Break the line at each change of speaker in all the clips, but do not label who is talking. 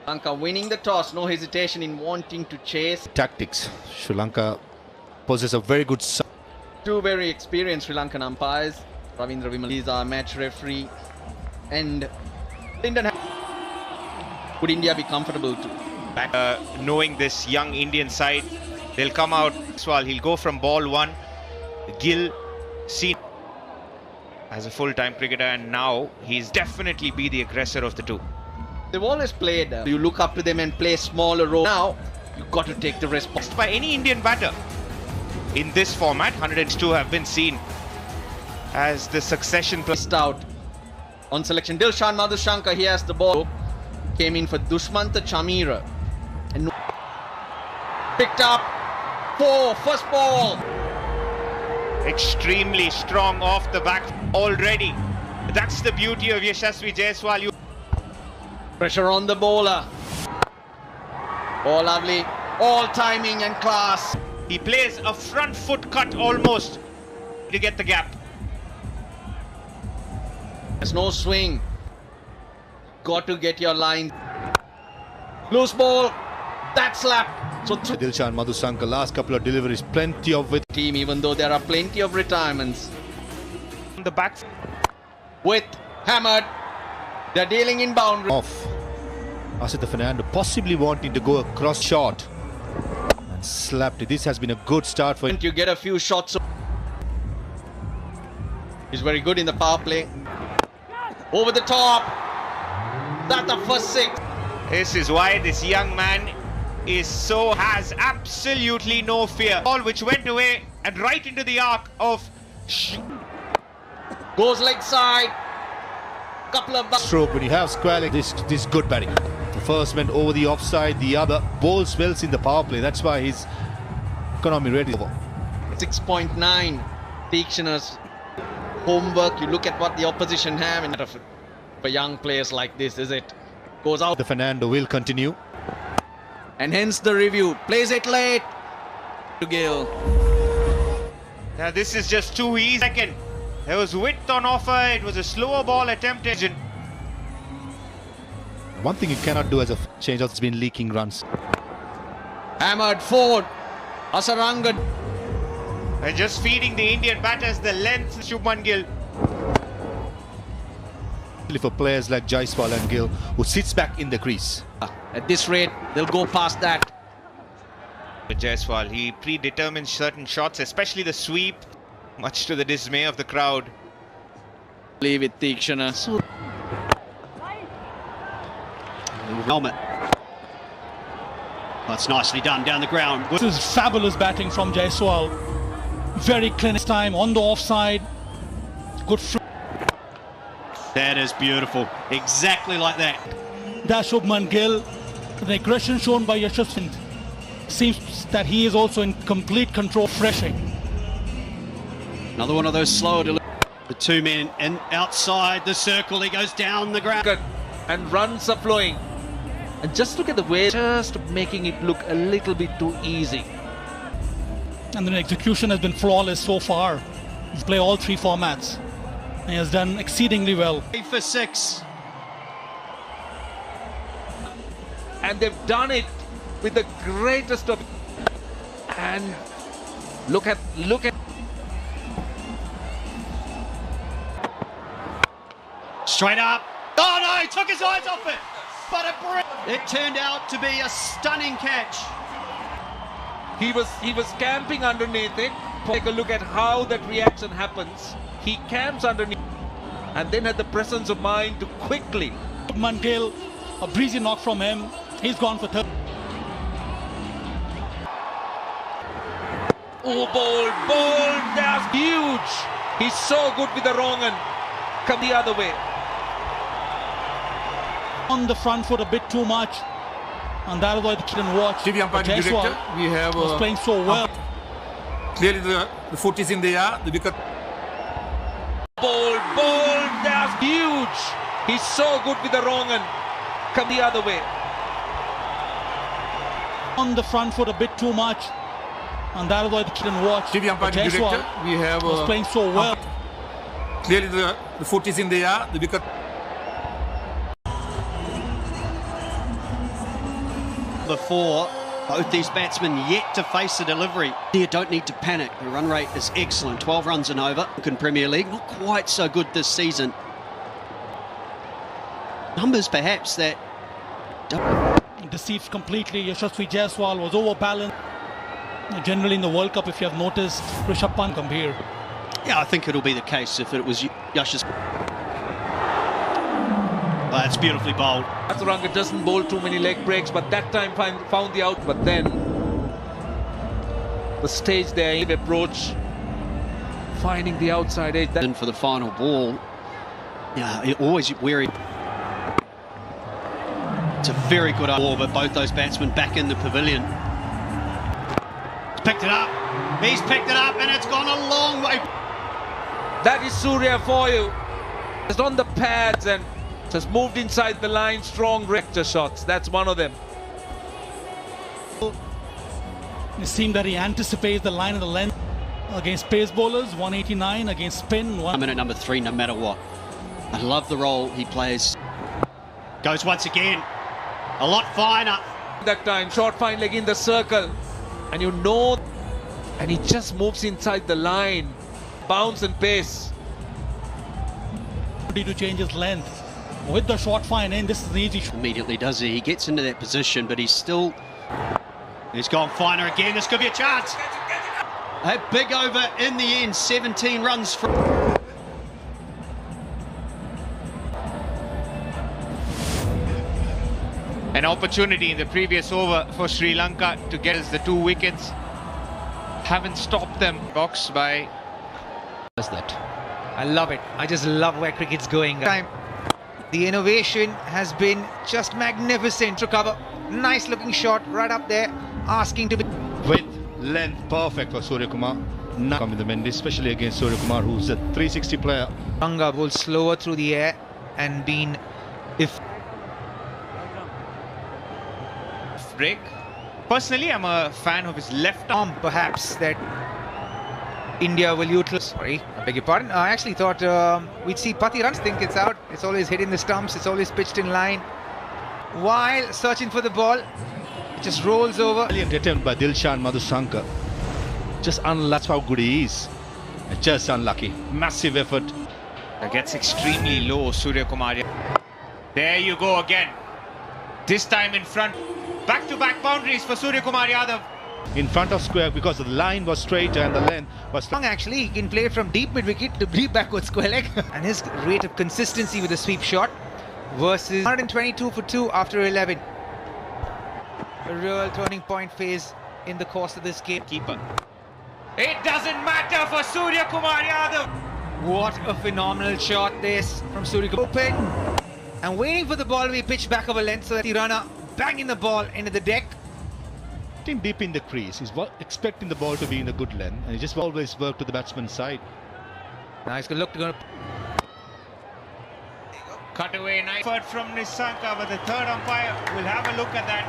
Lanka winning the toss, no hesitation in wanting to chase.
Tactics. Sri Lanka possesses a very good.
Two very experienced Sri Lankan umpires. Ravindra Vimal is our match referee. And Lyndon. Would India be comfortable to back?
Knowing this young Indian side, they'll come out. Well, he'll go from ball one. Gill, seen as a full-time cricketer, and now he's definitely be the aggressor of the two.
They've always played. You look up to them and play smaller roles. Now you've got to take the response.
By any Indian batter in this format, 102 have been seen as the succession
Placed out on selection. Dilshan Madhushankar, he has the ball. Came in for Dushmantha Chamira and picked up 4, first ball.
Extremely strong off the back already. That's the beauty of Yashasvi Jaiswal.
Pressure on the bowler. Oh, lovely. All timing and class.
He plays a front foot cut almost to get the gap.
There's no swing. Got to get your line. Loose ball. That slap. So
Dilshan Madhushankar, last couple of deliveries, plenty of with
team, even though there are plenty of retirements.
On the back
With hammered. They're dealing in boundary.
off. Asita Fernando possibly wanting to go a cross shot and slapped it. This has been a good start for him.
You get a few shots. He's very good in the power play. Over the top. That's the first 6.
This is why this young man has absolutely no fear. Ball which went away and right into the arc of
Goes leg side. Couple of
Stroke when you have square leg, this good batting. The first went over the offside, the other bowls wells in the power play. That's why his economy rate is over.
6.9. Tikshana's homework. You look at what the opposition have, and for young players like this, is it? Goes out.
The Fernando will continue.
And hence the review. Plays it late to Gill.
Now this is just too easy. Second, there was width on offer. It was a slower ball attempted.
One thing you cannot do as a change out has been leaking runs.
Hammered forward. Asaranga.
They're just feeding the Indian batters the length. Shubman Gill.
For players like Jaiswal and Gill, who sits back in the crease.
At this rate, they'll go past that.
Jaiswal, he predetermines certain shots, especially the sweep, much to the dismay of the crowd.
Leave it, Tikshana.
Helmet. That's nicely done down the ground.
This is fabulous batting from Jaiswal. Very clean this time on the offside. Good.
That is beautiful. Exactly like that.
That's Shubman Gill. The aggression shown by Yashasvi seems that he is also in complete control. Freshing.
Another one of those slower deliveries. The two men and outside the circle. He goes down the ground.
And runs are flowing. And just look at the way, just making it look a little bit too easy.
And the execution has been flawless so far. He's played all 3 formats. And he has done exceedingly well.
3 for 6.
And they've done it with the greatest of. And look at.
Straight up. Oh no, he took his eyes off it. But it turned out to be a stunning catch.
He was camping underneath it. Take a look at how that reaction happens. He camps underneath and then had the presence of mind to quickly.
Shubman Gill, a breezy knock from him. He's gone for 30.
Oh, bold, that's huge. He's so good with the wrong end. Come the other way.
On the front foot a bit too much. And that is why the didn't watch.
TV umpiring director, we have
was playing so well.
Clearly the foot is in the air. The wicket.
Bold, that's huge. He's so good with the wrong end. Come the other way.
On the front foot a bit too much. And that is why the didn't watch.
TV umpiring director, we have
was playing so well.
Clearly the foot is in the air. The wicket.
Before, both these batsmen yet to face a delivery. You don't need to panic. The run rate is excellent. 12 runs and over in Premier League. Not quite so good this season. Numbers perhaps that
Deceived completely. Yashasvi Jaiswal was overbalanced. Generally in the World Cup, if you have noticed, Rishabh Pant come here.
Yeah, I think it'll be the case if it was Yash's. That's beautifully bowled.
Srilanka doesn't bowl too many leg breaks, but that time found the out. But then the stage there, approach, finding the outside edge.
Then for the final ball, yeah, always wary. It's a very good ball, but both those batsmen back in the pavilion. He's picked it up. He's picked it up, and it's gone a long way.
That is Surya for you. Just on the pads and just moved inside the line. Strong rector shots. That's one of them.
It seemed that he anticipates the line and the length against pace bowlers. 189 against spin.
I'm in at number 3 no matter what. I love the role he plays. Goes once again. A lot finer.
That time, short fine leg in the circle. And you know, and he just moves inside the line. Bounce and pace.
To change his length. With the short fine in, this is an easy shot.
Immediately does he? He gets into that position, but he's gone finer again. This could be a chance. A big over in the end. 17 runs for.
An opportunity in the previous over for Sri Lanka to get us the 2 wickets. Haven't stopped them. Box by.
What's that? I love it. I just love where cricket's going. The innovation has been just magnificent to cover. Nice looking shot right up there, asking to be.
Width, length, perfect for Suryakumar. Not coming the men, especially against Suryakumar, who's a 360 player.
Ranga will slower through the air and been if.
Break. Personally, I'm a fan of his left arm.
Perhaps that India will utilize. Sorry, I beg your pardon. I actually thought we'd see Pati runs. Think it's out. It's always hitting the stumps. It's always pitched in line. While searching for the ball, it just rolls over.
Brilliant attempt by Dilshan Madhushanka. That's how good he is. Just unlucky. Massive effort.
That gets extremely low, Suryakumar. There you go again. This time in front. Back-to-back boundaries for Suryakumar Yadav.
In front of square because the line was straight and the length was
strong. Actually, he can play from deep mid-wicket to deep backward square leg. And his rate of consistency with the sweep shot versus 122 for 2 after 11. A real turning point phase in the course of this game.
Keeper. It doesn't matter for Suryakumar Yadav.
What a phenomenal shot this from Suryakumar. Open and waiting for the ball to be pitched back of a length so that the runner banging the ball into the deck.
Deep in the crease. He's expecting the ball to be in a good length, and he just always worked to the batsman's side.
Now he's going to look to
cut away, nice effort from Nissanka, but the third umpire will have a look at that.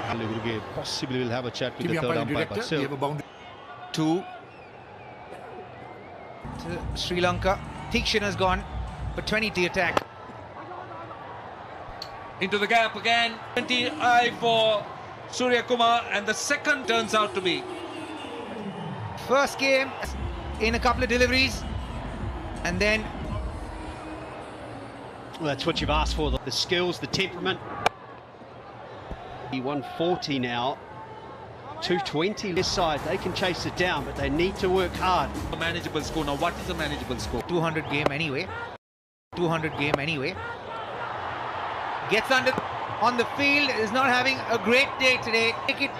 Possibly will have a chat with the third umpire. But still.
2 to Sri Lanka. Thikshan has gone for 20 to attack.
Into the gap again. 20 eye for Suryakumar, and the second turns out to be.
First game in a couple of deliveries, and then.
Well, that's what you've asked for, the skills, the temperament. 140 now, 220 this side. They can chase it down, but they need to work hard.
A manageable score. Now, what is a manageable score?
200 game anyway. 200 game anyway. Gets under on the field, is not having a great day today. Take it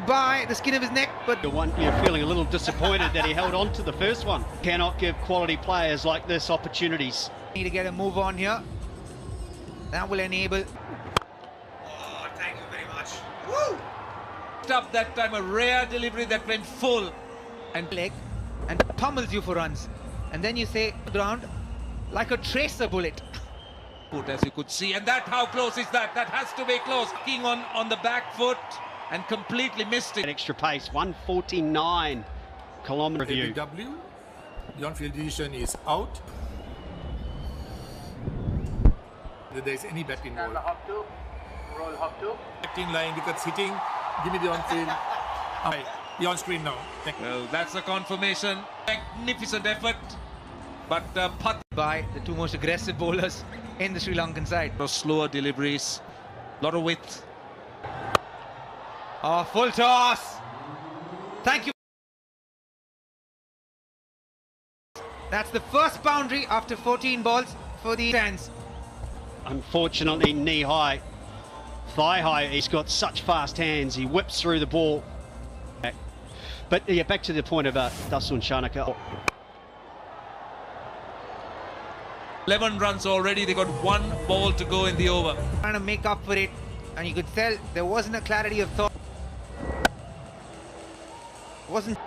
by the skin of his neck, but
you're feeling a little disappointed that he held on to the first one. Cannot give quality players like this opportunities.
Need to get a move on here. That will enable. Oh, thank you very much. Woo!
Up that time, a rare delivery that went full
and leg and pummels you for runs, and then you say ground like a tracer bullet.
As you could see, and that, how close is that? That has to be close. Kicking on the back foot and completely missed it.
Extra pace, 149 kilometre view.
The on-field decision is out. If there is any bet involved. Acting line because hitting. Give me the on field. The on screen now.
Well, that's a confirmation. Magnificent effort. But
by the two most aggressive bowlers in the Sri Lankan side.
slower deliveries, lot of width.
Oh, full toss. Thank you. That's the first boundary after 14 balls for the fans.
Unfortunately, knee high, thigh high. He's got such fast hands. He whips through the ball. But yeah, back to the point about Dasun Shanaka.
11 runs already. They got one ball to go in the over.
Trying to make up for it, and you could tell there wasn't a clarity of thought. Wasn't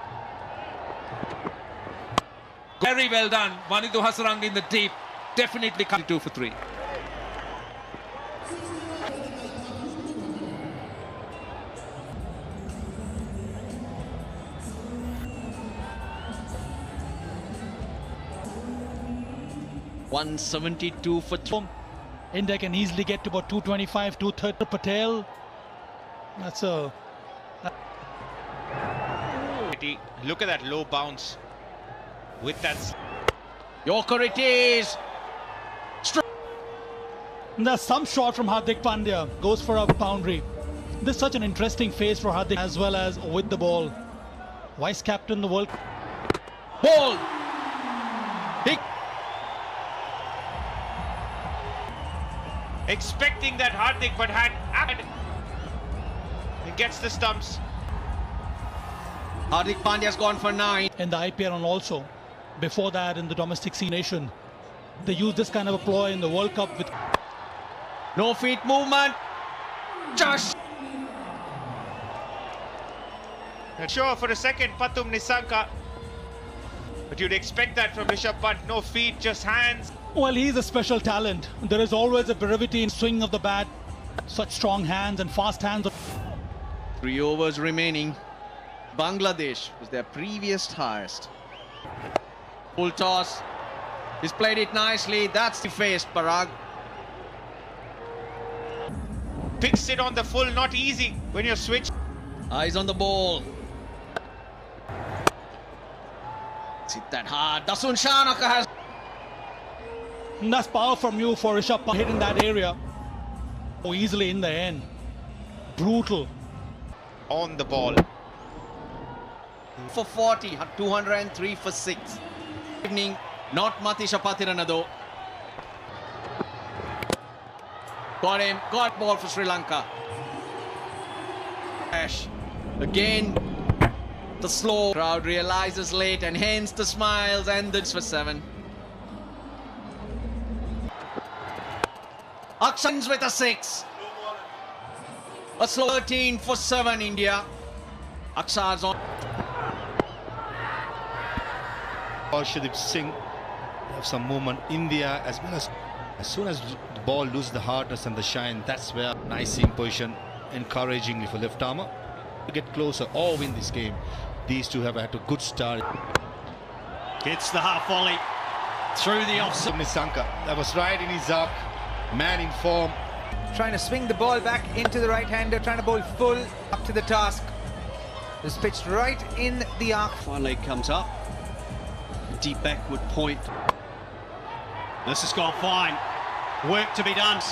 very well done. Vanithu Hasarang in the deep. Definitely 2 for 3.
$172 for 2.
India can easily get to about 225, 230. Patel. That's a...
Look at that low bounce with that.
Yorker it is.
There's some shot from Hardik Pandya. Goes for a boundary. This is such an interesting phase for Hardik as well as with the ball. Vice captain the world.
Ball. Hick.
Expecting that Hardik, but had he gets the stumps.
Hardik Pandya's gone for 9.
In the IPL and also before that in the domestic scene nation. They use this kind of a ploy in the World Cup with
No feet movement. Just.
Sure, for a second, Pathum Nissanka. But you'd expect that from Rishabh Pant. No feet, just hands.
well, he's a special talent. There is always a brevity in swing of the bat. Such strong hands and fast hands.
3 overs remaining. Bangladesh was their previous highest. Full toss. He's played it nicely. That's the face, Parag.
Picks it on the full, not easy when you're switched.
Eyes on the ball. Hit that hard. Dasun Shanaka has.
And that's power from you for Rishabh Pant hitting that area. So easily in the end. Brutal.
On the ball.
For 40, 203 for 6. Evening, not Matisha Patirana though. Got him, got ball for Sri Lanka. Ash, again, the slow crowd realizes late and hence the smiles and the for 7. Akshans with a 6. A slow 13 for 7 India. Akshar's on.
Arshdeep Singh have some movement. India as soon as the ball loses the hardness and the shine, that's where nice in position, encouragingly for left armour to get closer or win this game. These two have had a good start.
Gets the half volley through the offside.
Nissanka, that was right in his arc, man in form.
Trying to swing the ball back into the right-hander, trying to bowl full up to the task. It was pitched right in the arc.
Finally comes up. Deep backward point. This has gone fine. Work to be done.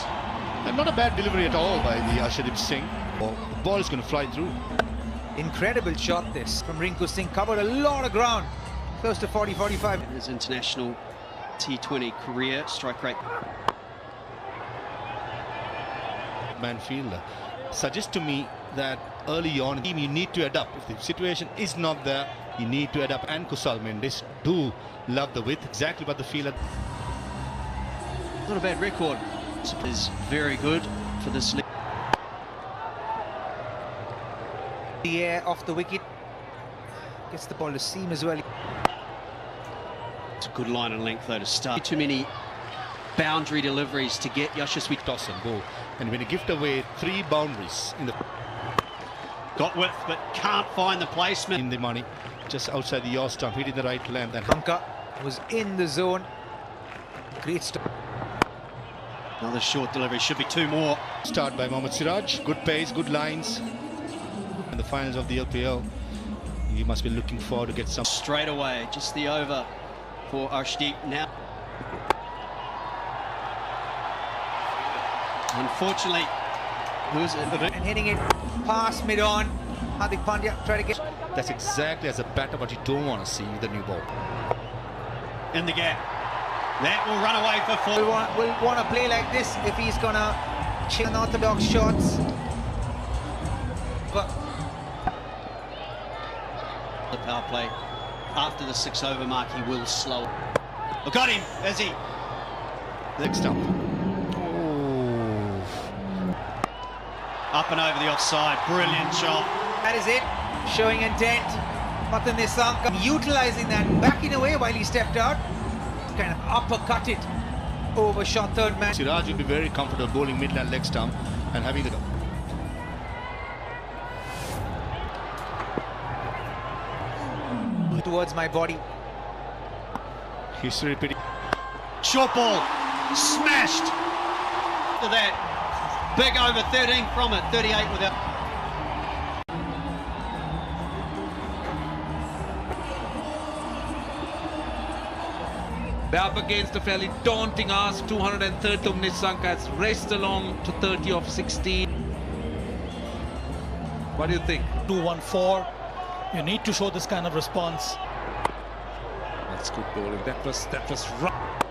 And not a bad delivery at all by the Arshdeep Singh. Well, the ball is going to fly through.
Incredible shot this from Rinku Singh. Covered a lot of ground. Close to 40-45.
His international T20 career strike rate.
Man fielder. Suggests to me that early on you need to adapt. If the situation is not there, you need to adapt. And Kusal Mendis do love the width, exactly what the fielder.
Not a bad record. Is very good for this league.
The air off the wicket. Gets the ball to seam as well.
It's a good line and length though to start. Too many boundary deliveries to get Yashasvi.
Toss and go. And when you gift away 3 boundaries in the
Got width but can't find the placement.
in the money, just outside the yaw stump, hitting the right length. And
Lanka was in the zone. Great stop.
Another short delivery, should be two more.
Start by Mohammad Siraj. Good pace, good lines. In the finals of the LPL, you must be looking forward to get some.
Straight away, just the over for Arshdeep now. Unfortunately,
And hitting it past mid-on. Hardik Pandya try to get...
That's exactly as a batter what you don't want to see with the new ball.
in the gap. That will run away for four.
We'll want to play like this if he's going to chip unorthodox shots. But
the power play after the 6 over mark, he will slow. Oh, got him, has he?
Next up.
Up and over the offside, brilliant shot.
That is it, showing intent. Nissanka utilising that, backing away while he stepped out. Kind of uppercutted over shot third man.
Siraj will be very comfortable bowling midland leg stump and having the...
Towards my body.
History repeating.
Short ball, smashed. Look at that. Big over 13 from it, 38 without.
They're up against a fairly daunting ask. 230 of Nissanka has raced along to 30 of 16. What do you think?
2-1-4. You need to show this kind of response.
That's good bowling. That was right.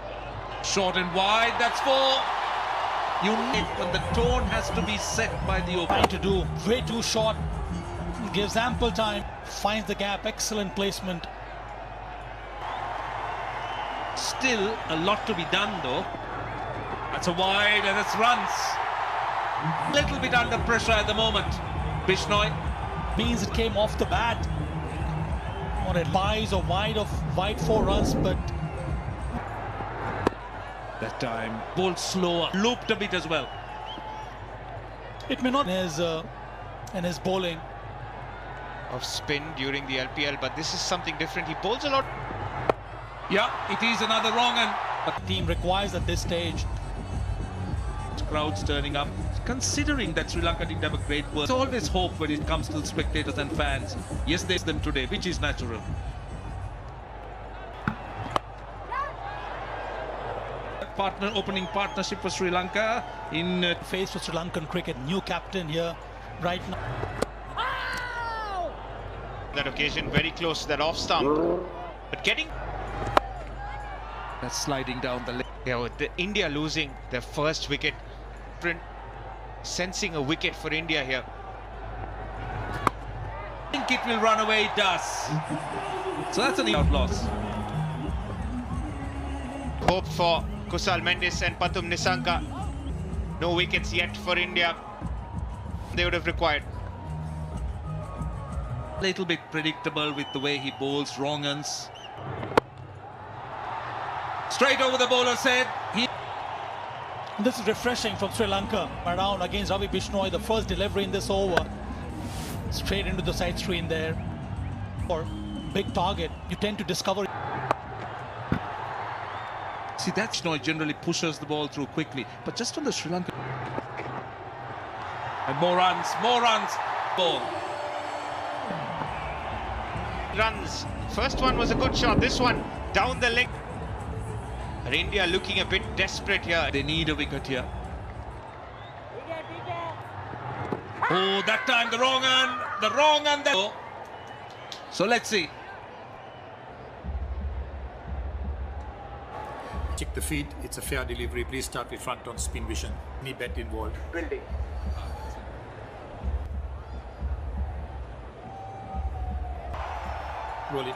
Short and wide. That's 4. You need, but the tone has to be set by the opener.
Trying to do way too short. Gives ample time. Finds the gap. Excellent placement.
Still a lot to be done though. That's a wide and it's runs. Little bit under pressure at the moment. Bishnoi.
Means it came off the bat. Or it buys a wide 4 runs, but
That time bowled slower, looped a bit as well.
it may not in his bowling.
Of spin during the LPL, but this is something different. He bowls a lot.
Yeah, it is another wrong and
But the team requires at this stage.
crowds turning up. Considering that Sri Lanka didn't have a great work, there's always hope when it comes to the spectators and fans. Yes, there's them today, which is natural. Opening partnership for Sri Lanka in
Face for Sri Lankan cricket. New captain here right now.
That occasion very close to that off stump, but getting
that's sliding down the leg.
yeah, with India losing their first wicket, sensing a wicket for India here.
I think it will run away. It does. So that's an out loss.
Hope for Kusal Mendis and Pathum Nissanka. No wickets yet for India. They would have required.
Little bit predictable with the way he bowls wrong uns. Straight over the bowler's head.
This is refreshing from Sri Lanka. Around against Ravi Bishnoi, the first delivery in this over. Straight into the side screen there. Or big target. You tend to discover.
See, that Bishnoi generally pushes the ball through quickly, but just on the Sri Lanka. And more runs, ball.
Runs. First one was a good shot. This one down the leg. But India looking a bit desperate here.
They need a wicket here. Oh, that time the wrong and so let's see.
Check the feed. It's a fair delivery. Please start with front on spin vision. Any bet involved.
Building.
Roll it.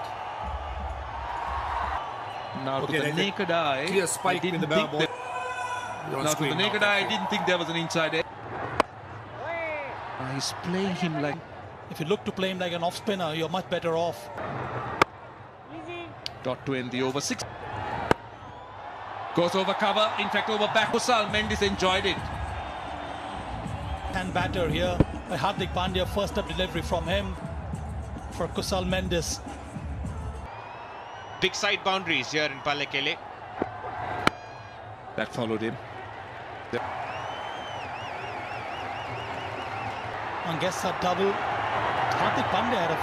Now
Okay,
to the
there's a
naked eye,
clear spike
I didn't
with the
think
ball.
there-
You're on
now to
screen
the
now,
naked
thank
eye, I
you.
didn't think there was an inside edge. He's playing him like
If you look to play him like an off spinner, you're much better off.
dot to end the over 6. Goes over cover, in fact over back. Kusal Mendis enjoyed it.
And batter here by Hardik Pandya. First up delivery from him for Kusal Mendis.
Big side boundaries here in Palekele.
That followed him.
And guess a double. Hardik Pandya had a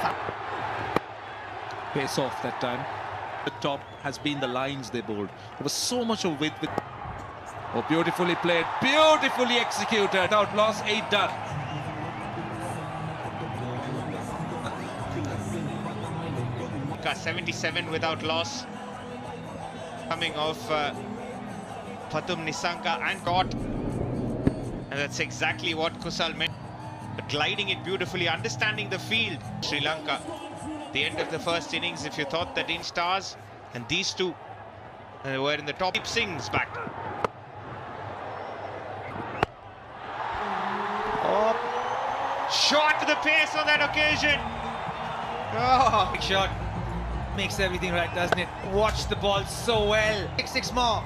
Pace off that time. The top has been the lines they bowled. There was so much of width. Oh, beautifully played, beautifully executed. Without loss, 8 done.
77 without loss. Coming off Pathum Nissanka and got. And that's exactly what Kusal meant. Gliding it beautifully, understanding the field. Sri Lanka, the end of the first innings, if you thought that in stars, and these two were in the top. Singh's back. Oh, shot to the pace on that occasion.
Oh, big shot. Makes everything right, doesn't it? Watch the ball so well. Six more,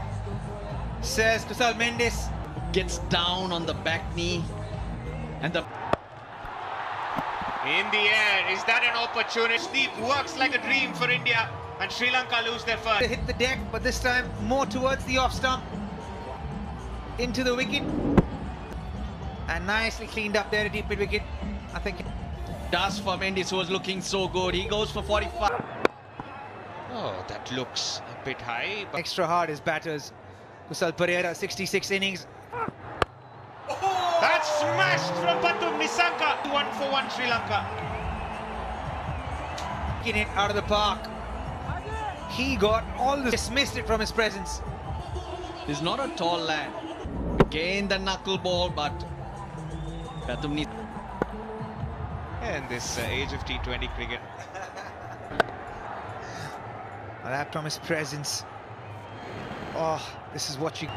says Kusal Mendes.
Gets down on the back knee. And the...
In the air, is that an opportunity? Deep works like a dream for India, and Sri Lanka lose their first.
They hit the deck, but this time more towards the off stump. Into the wicket. And nicely cleaned up there at deep mid wicket. I think
does for Mendes, who was looking so good. He goes for 45.
Oh, that looks a bit high. But
extra hard as batters. Kusal Perera, 66 innings.
that's smashed from Pathum Nissanka. 1 for 1 Sri Lanka.
Taking it out of the park. He got all the... dismissed it from his presence.
He's not a tall lad. Again the knuckle ball, but... Pathum Nissanka.
In this age of T20 cricket.
That from his presence. Oh, this is what you...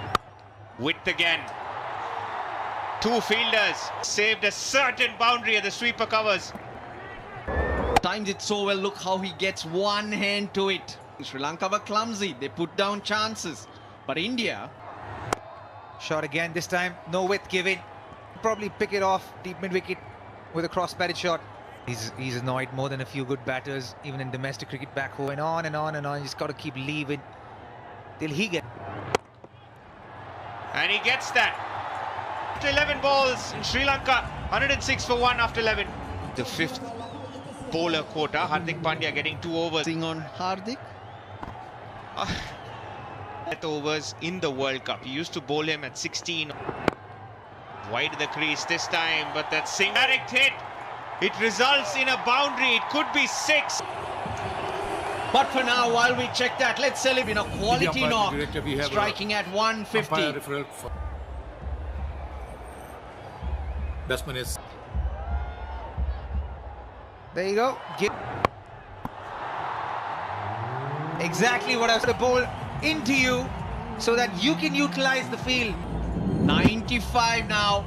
Width again. 2 fielders saved a certain boundary at the sweeper covers.
Times it so well. Look how he gets one hand to it. Sri Lanka were clumsy. They put down chances. But India...
Shot again, this time no width given. Probably pick it off deep mid wicket with a cross-batted shot. He's annoyed more than a few good batters, even in domestic cricket back home. And on and on and on. You just got to keep leaving till he gets...
And he gets that. After 11 balls in Sri Lanka, 106 for 1 after 11. The 5th bowler quota, Hardik Pandya getting 2 overs.
Sing on Hardik.
Overs in the World Cup. He used to bowl him at 16. Wide the crease this time, but that Singh direct hit. It results in a boundary. It could be 6.
But for now, while we check that, let's celebrate a quality knock. Striking at 150.
Batsman is...
There you go. Exactly what I was to bowl into you so that you can utilize the field.
95 now.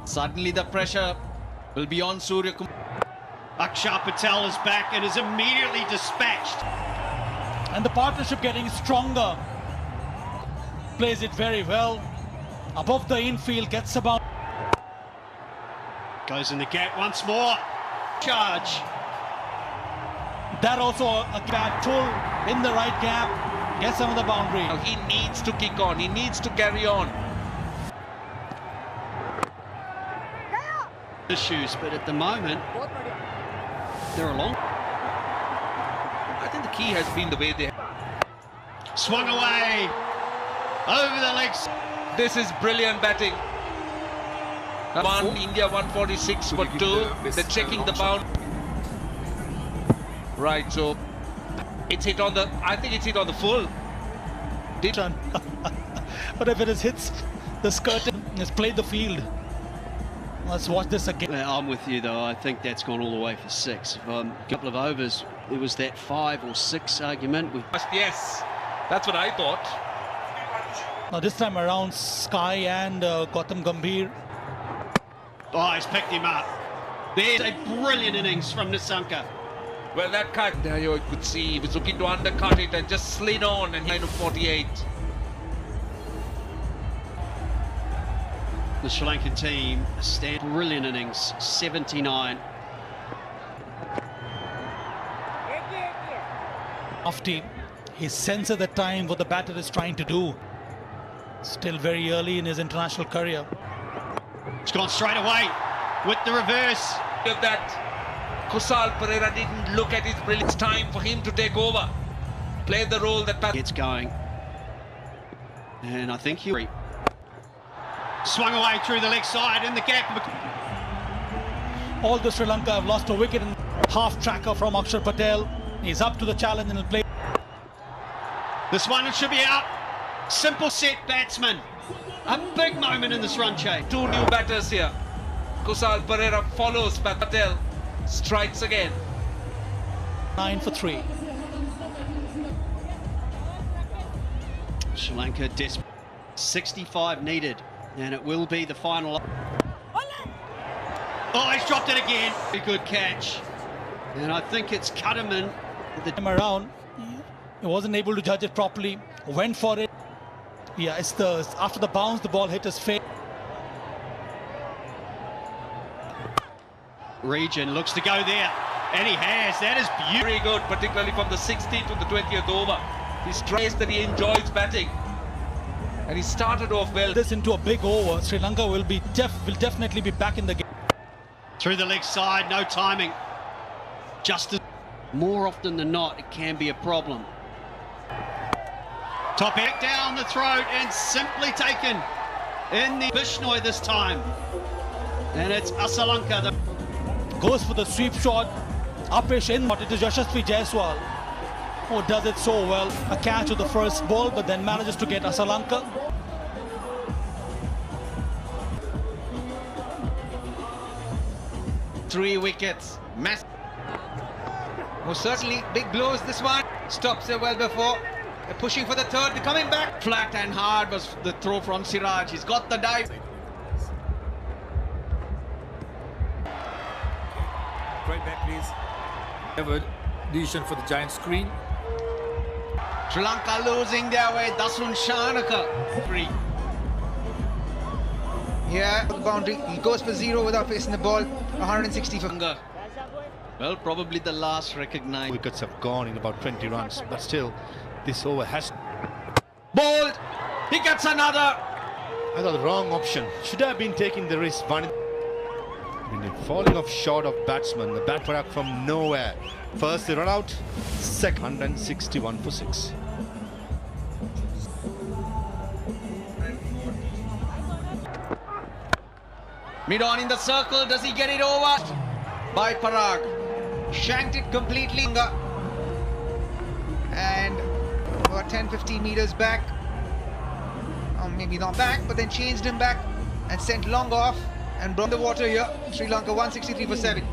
Suddenly the pressure will be on suryakumar.
Akshar Patel is back and is immediately dispatched.
And the partnership getting stronger. Plays it very well. Above the infield, gets about.
Goes in the gap once more. Charge.
That also a bad pull in the right gap. Gets him on the boundary.
Now he needs to kick on. He needs to carry on.
Issues, but at the moment they're along.
I think the key has been the way they
Swung away over the legs.
This is brilliant batting. India 146 for 2. They're checking the bound. Right, so it's hit on the... I think it's hit on the full.
But if it is hits the skirt, it's played the field. Let's watch this again.
I'm with you though. I think that's gone all the way for 6. A couple of overs, it was that 5 or 6 argument.
Yes, that's what I thought.
Now this time around, Sky and Gautam Gambhir.
Oh, he's picked him up. There's a brilliant innings from Nissanka.
Well, that cut there you could see he was looking to undercut it and just slid on and hit 48.
The Sri Lankan team stand brilliant innings, 79.
Off team. He senses at time what the batter is trying to do. Still very early in his international career.
It's gone straight away with the reverse.
Of that, Kusal Pereira didn't look at his brilliance. Time for him to take over, play the role that
It's going. And I think he swung away through the leg side in the gap.
Although Sri Lanka have lost a wicket in half tracker from Akshar Patel, he's up to the challenge and will play.
This one should be out. Simple set batsman. A big moment in this run chase.
two new batters here. Kusal Pereira follows Patel, strikes again.
9 for 3.
Sri Lanka desperate. 65 needed, and it will be the final. Oh, he's dropped it again. Very good catch. And I think it's cut him in.
The time around, he wasn't able to judge it properly. Went for it. Yeah, it's after the bounce, the ball hit his face.
Region looks to go there, and he has. That is beautiful.
Very good, particularly from the 16th to the 20th over. He stressed that he enjoys batting, and he started off well.
This into a big over. Sri Lanka will definitely be back in the game.
Through the leg side, no timing. Just as more often than not, it can be a problem. Top back down the throat and simply taken in the Bishnoi this time. And it's Srilanka.
Goes for the sweep shot. Upish in, but it is Yashasvi Jaiswal who does it so well. A catch with the first ball, but then manages to get Srilanka.
Three wickets. Most certainly big blows this one. Stops it well before. They're pushing for the third. They're coming back. Flat and hard was the throw from Siraj. He's got the dive.
Right back, please. Ever decision for the giant screen.
Sri Lanka losing their way. Dasun Shanaka. Free. Yeah, the boundary. He goes for 0 without facing the ball. 160 for Ganga.
Well, probably the last recognized.
Wickets have gone in about 20 runs, but still, this over has.
Bowled. He gets another.
I thought the wrong option. Should have been taking the risk. Falling off short of batsman. The bat product from nowhere. First they run out. Second 161 for 6.
Mid on in the circle. Does he get it over? By Parag.
Shanked it completely. And about 10-15 meters back. Or maybe not back, but then changed him back and sent long off and brought the water here. Sri Lanka 163 for 7.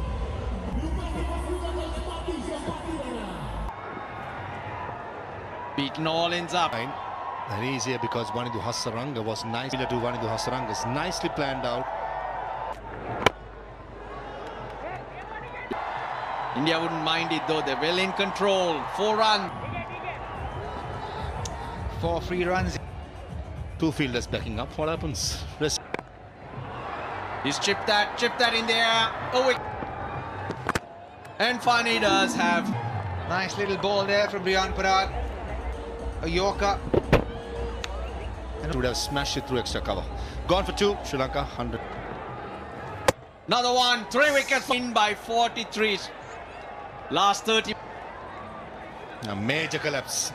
Beaten all ends up.
And easier because Wanidhu Hasaranga was nice. To Wanidhu Hasaranga is nicely planned out.
India wouldn't mind it though. They're well in control. 4 runs.
4 free runs.
Two fielders backing up. What happens?
He's chipped that in there. Oh, and finally does have.
Nice little ball there from Riyan Parag. A Yorker.
And would have smashed it through extra cover. Gone for 2. Sri Lanka 100.
Another one. 3 wickets in by 43. Last 30.
A major collapse.